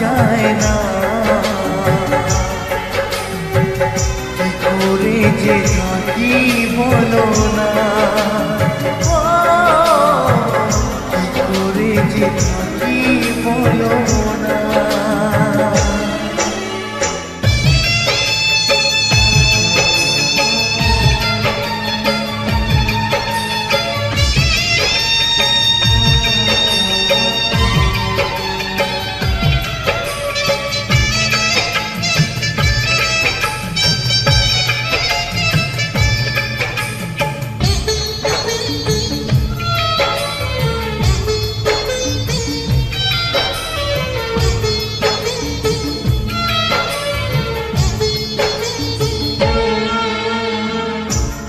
যায় না। কি করে যে থাকি বলো না, কি করে যে থাকি বলো না।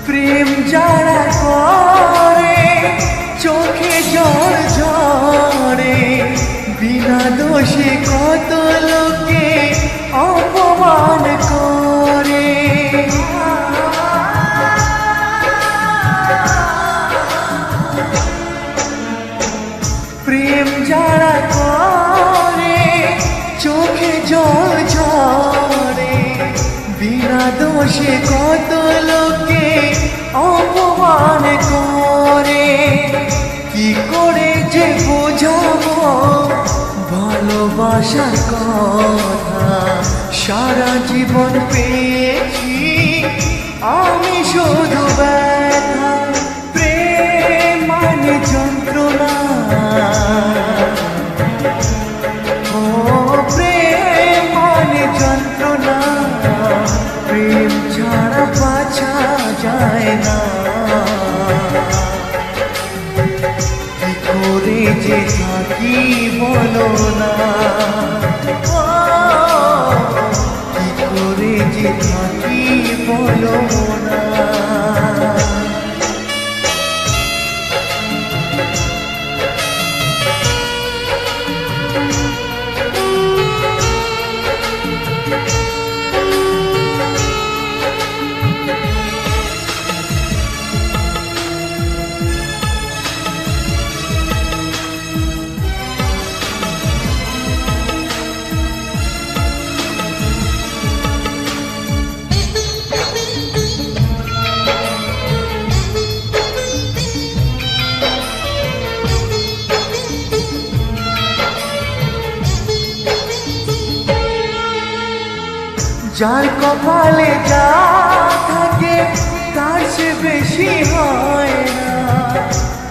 প্রেম যারা করে চোখে জল ঝরে, বিনা দোষে কত লোকে অপমান করে। প্রেম যারা করে চোখে জল ঝরে, বিনা দোষে কত লোকে অপমান করে। কি করে যে বোঝাবো ভালোবাসার কথা, সারা জীবন পেয়েছি আমি শুধু ব্যথা। প্রেম মানে যন্ত্রণা, ও প্রেম মানে যন্ত্রণা, প্রেম ছাড়া বাঁচা যায় না। কি করে যে থাকি বলো না, কি করে যে থাকি বলো না। যার কপালে যা থাকে তার সে বেশি হয় না,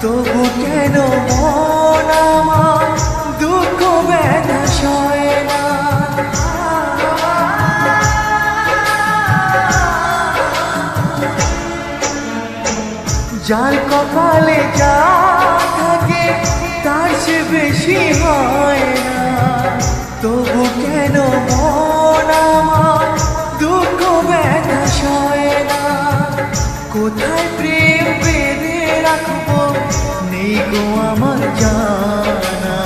তবু কেন মন আমার দুঃখ ব্যথা সয় না। যার কপালে যা থাকে তার সে বেশি হয় না, তবু কেন মন আমার দুঃখ ব্যথা সয় না। কোথায় প্রেম বেঁধে রাখবো নেই গো আমার জানা,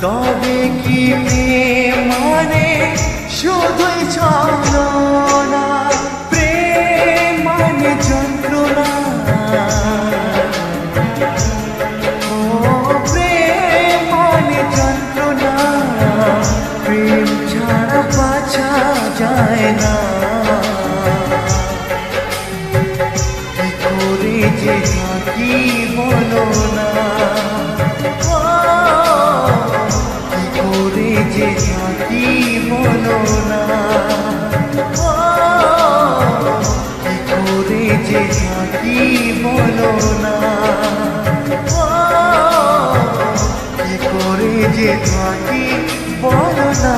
তবে কি প্রেম মানে শুধুই ছলনা। প্রেম মানে যন্ত্রণা, ও প্রেম মানে যন্ত্রণা, প্রেম ছাড়া বাঁচা যায় না। কি করে যে থাকি বলো না, কি করে যে থাকি বলো না, কি করে যে থাকি বলো না, কি করে যে থাকি বলো না।